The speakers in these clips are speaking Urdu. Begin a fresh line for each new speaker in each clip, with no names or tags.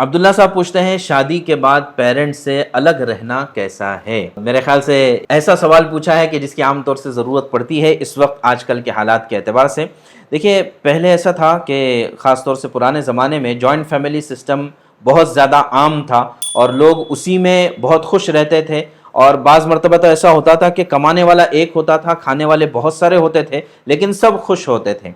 عبداللہ صاحب پوچھتے ہیں شادی کے بعد پیرنٹس سے الگ رہنا کیسا ہے؟ میرے خیال سے ایسا سوال پوچھا ہے کہ جس کی عام طور سے ضرورت پڑتی ہے اس وقت آج کل کے حالات کے اعتبار سے۔ دیکھیے پہلے ایسا تھا کہ خاص طور سے پرانے زمانے میں جوائنٹ فیملی سسٹم بہت زیادہ عام تھا اور لوگ اسی میں بہت خوش رہتے تھے، اور بعض مرتبہ تو ایسا ہوتا تھا کہ کمانے والا ایک ہوتا تھا، کھانے والے بہت سارے ہوتے تھے، لیکن سب خوش ہوتے تھے۔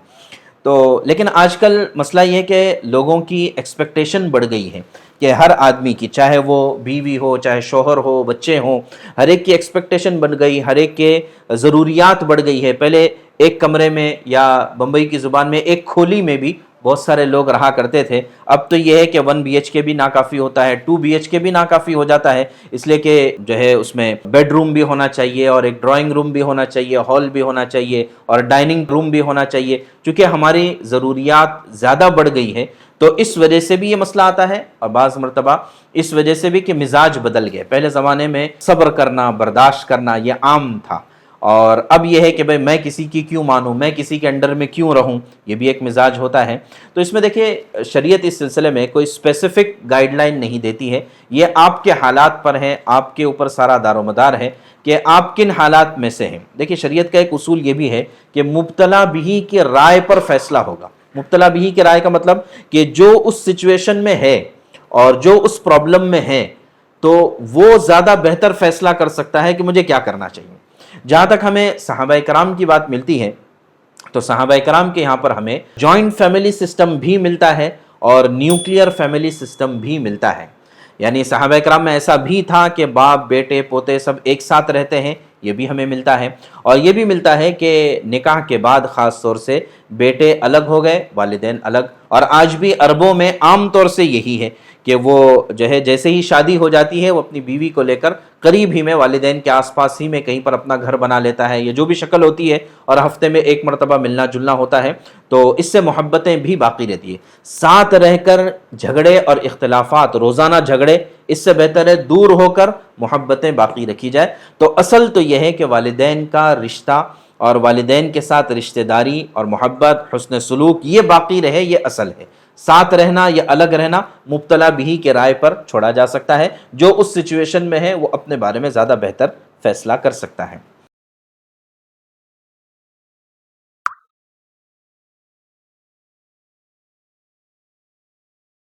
لیکن آج کل مسئلہ یہ ہے کہ لوگوں کی ایکسپیکٹیشن بڑھ گئی ہے کہ ہر آدمی کی، چاہے وہ بیوی ہو، چاہے شوہر ہو، بچے ہوں، ہر ایک کی ایکسپیکٹیشن بڑھ گئی، ہر ایک کے ضروریات بڑھ گئی ہے۔ پہلے ایک کمرے میں یا بمبئی کی زبان میں ایک کھولی میں بھی بہت سارے لوگ رہا کرتے تھے، اب تو یہ ہے کہ 1 BHK بھی ناکافی ہوتا ہے، 2 BHK بھی ناکافی ہو جاتا ہے، اس لیے کہ جو ہے اس میں بیڈ روم بھی ہونا چاہیے اور ایک ڈرائنگ روم بھی ہونا چاہیے، ہال بھی ہونا چاہیے اور ڈائننگ روم بھی ہونا چاہیے، چونکہ ہماری ضروریات زیادہ بڑھ گئی ہے تو اس وجہ سے بھی یہ مسئلہ آتا ہے، اور بعض مرتبہ اس وجہ سے بھی کہ مزاج بدل گئے۔ پہلے زمانے میں صبر کرنا، برداشت کرنا یہ عام تھا، اور اب یہ ہے کہ بھئی میں کسی کی کیوں مانوں، میں کسی کے انڈر میں کیوں رہوں، یہ بھی ایک مزاج ہوتا ہے۔ تو اس میں دیکھیں شریعت اس سلسلے میں کوئی اسپیسیفک گائیڈ لائن نہیں دیتی ہے، یہ آپ کے حالات پر ہے، آپ کے اوپر سارا دار و مدار ہے کہ آپ کن حالات میں سے ہیں۔ دیکھیں شریعت کا ایک اصول یہ بھی ہے کہ مبتلا بہی کی رائے پر فیصلہ ہوگا۔ مبتلا بہی کی رائے کا مطلب کہ جو اس سچویشن میں ہے اور جو اس پرابلم میں ہے تو وہ زیادہ بہتر فیصلہ کر سکتا ہے کہ مجھے کیا کرنا چاہیے۔ جہاں تک ہمیں صحابہ کرام کی بات ملتی ہے تو صحابہ کرام کے یہاں پر ہمیں جوائنٹ فیملی سسٹم بھی ملتا ہے اور نیوکلیئر فیملی سسٹم بھی ملتا ہے، یعنی صحابہ کرام میں ایسا بھی تھا کہ باپ بیٹے پوتے سب ایک ساتھ رہتے ہیں، یہ بھی ہمیں ملتا ہے۔ اور یہ بھی ملتا ہے کہ نکاح کے بعد خاص طور سے بیٹے الگ ہو گئے، والدین الگ، اور آج بھی عربوں میں عام طور سے یہی ہے کہ وہ جو ہے جیسے ہی شادی ہو جاتی ہے وہ اپنی بیوی کو لے کر قریب ہی میں والدین کے آس پاس ہی میں کہیں پر اپنا گھر بنا لیتا ہے، یہ جو بھی شکل ہوتی ہے، اور ہفتے میں ایک مرتبہ ملنا جلنا ہوتا ہے، تو اس سے محبتیں بھی باقی رہتی ہے۔ ساتھ رہ کر جھگڑے اور اختلافات، روزانہ جھگڑے، اس سے بہتر ہے دور ہو کر محبتیں باقی رکھی جائے۔ تو اصل تو یہ ہے کہ والدین کا رشتہ اور والدین کے ساتھ رشتہ داری اور محبت، حسن سلوک یہ باقی رہے، یہ اصل ہے۔ ساتھ رہنا یا الگ رہنا مبتلا بہی کے رائے پر چھوڑا جا سکتا ہے، جو اس سچویشن میں ہے وہ اپنے بارے میں زیادہ بہتر فیصلہ کر سکتا ہے۔